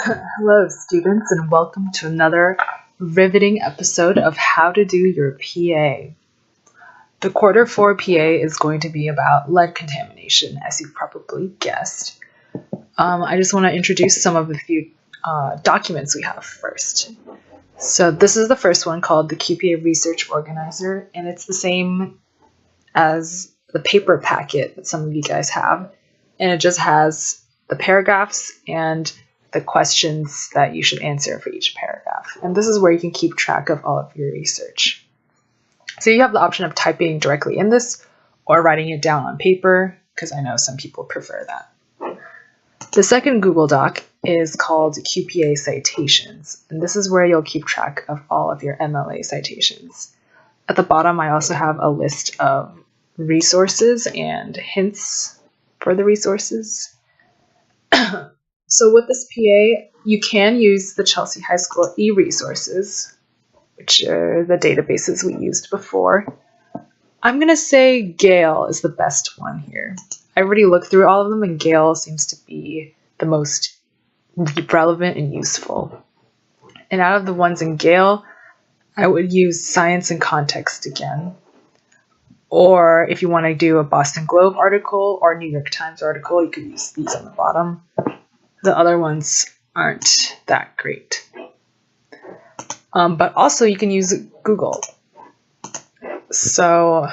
Hello, students, and welcome to another riveting episode of How to Do Your PA. The quarter 4 PA is going to be about lead contamination, as you probably guessed. I just want to introduce some of the few documents we have first. So this is the first one called the QPA Research Organizer, and it's the same as the paper packet that some of you guys have, and it just has the paragraphs and the questions that you should answer for each paragraph. And this is where you can keep track of all of your research. So you have the option of typing directly in this or writing it down on paper, because I know some people prefer that. The second Google Doc is called QPA Citations, and this is where you'll keep track of all of your MLA citations. At the bottom, I also have a list of resources and hints for the resources. So with this PA, you can use the Chelsea High School e-resources, which are the databases we used before. I'm going to say Gale is the best one here. I already looked through all of them, and Gale seems to be the most relevant and useful. And out of the ones in Gale, I would use Science and Context again. Or if you want to do a Boston Globe article or New York Times article, you could use these on the bottom. The other ones aren't that great. But also you can use Google. So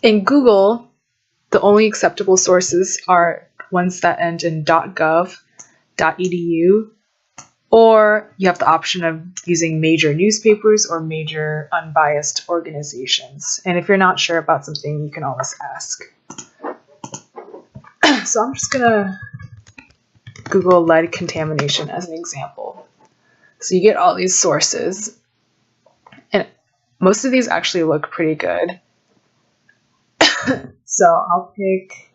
in Google, the only acceptable sources are ones that end in .gov, .edu, or you have the option of using major newspapers or major unbiased organizations. And if you're not sure about something, you can always ask. So I'm just going to Google lead contamination as an example. So you get all these sources, and most of these actually look pretty good. So I'll pick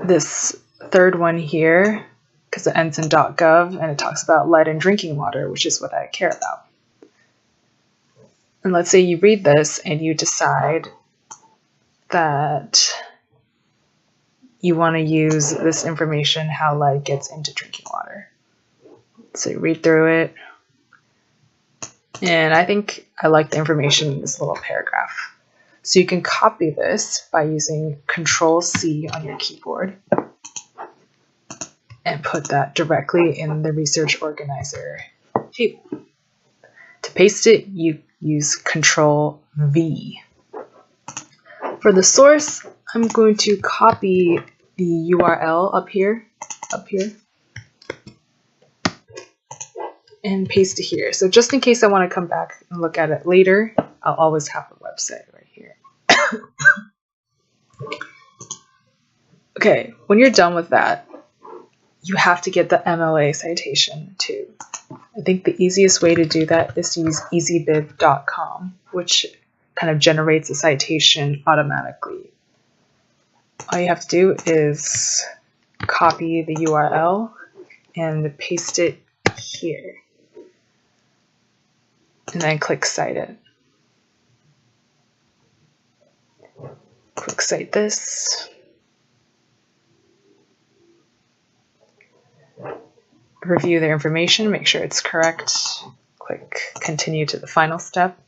this third one here because it ends in .gov and it talks about lead in drinking water, which is what I care about. And let's say you read this and you decide that you want to use this information, how lead gets into drinking water. So you read through it, and I think I like the information in this little paragraph. So you can copy this by using Control-C on your keyboard and put that directly in the Research Organizer table. To paste it, you use Control-V. For the source, I'm going to copy the URL up here, and paste it here. So just in case I want to come back and look at it later, I'll always have the website right here. Okay, when you're done with that, you have to get the MLA citation too. I think the easiest way to do that is to use easybib.com, which kind of generates a citation automatically. All you have to do is copy the URL and paste it here. And then click Cite It. Click Cite This. Review their information, make sure it's correct. Click Continue to the final step.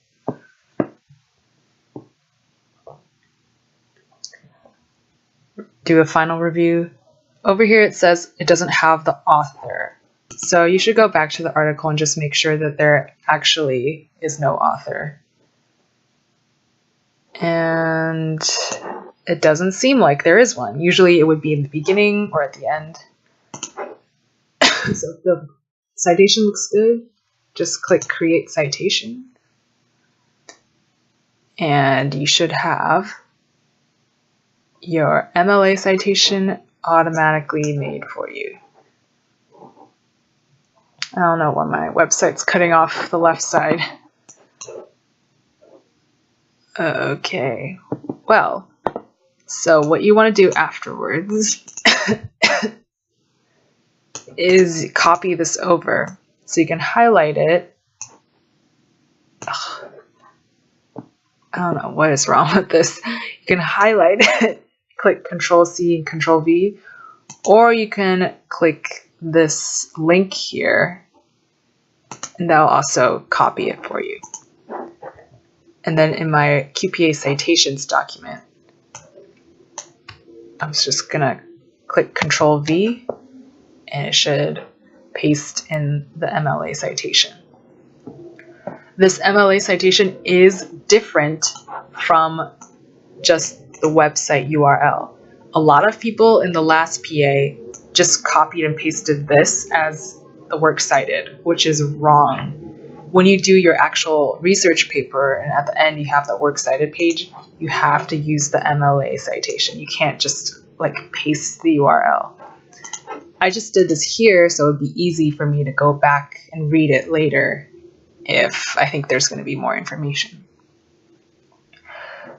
Do a final review. Over here it says it doesn't have the author. So you should go back to the article and just make sure that there actually is no author. And it doesn't seem like there is one. Usually it would be in the beginning or at the end. So if the citation looks good, just click Create Citation. And you should have your MLA citation automatically made for you. I don't know why my website's cutting off the left side. Okay, well, so what you want to do afterwards is copy this over. So you can highlight it. Ugh. I don't know what is wrong with this. You can highlight it, click Control-C and Control-V, Or you can click this link here, and that'll also copy it for you. And then in my QPA citations document, I'm just gonna click Control V, and it should paste in the MLA citation. This MLA citation is different from just the website URL. A lot of people in the last PA just copied and pasted this as the work cited, which is wrong. When you do your actual research paper and at the end you have the works cited page, you have to use the MLA citation. You can't just like paste the URL. I just did this here so it would be easy for me to go back and read it later if I think there's going to be more information.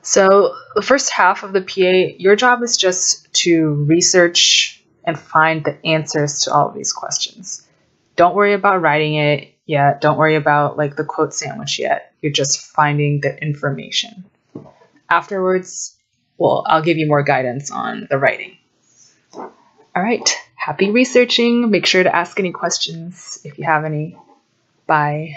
So the first half of the PA, your job is just to research and find the answers to all of these questions. Don't worry about writing it yet. Don't worry about like the quote sandwich yet. You're just finding the information. Afterwards, well, I'll give you more guidance on the writing. All right, happy researching. Make sure to ask any questions if you have any. Bye.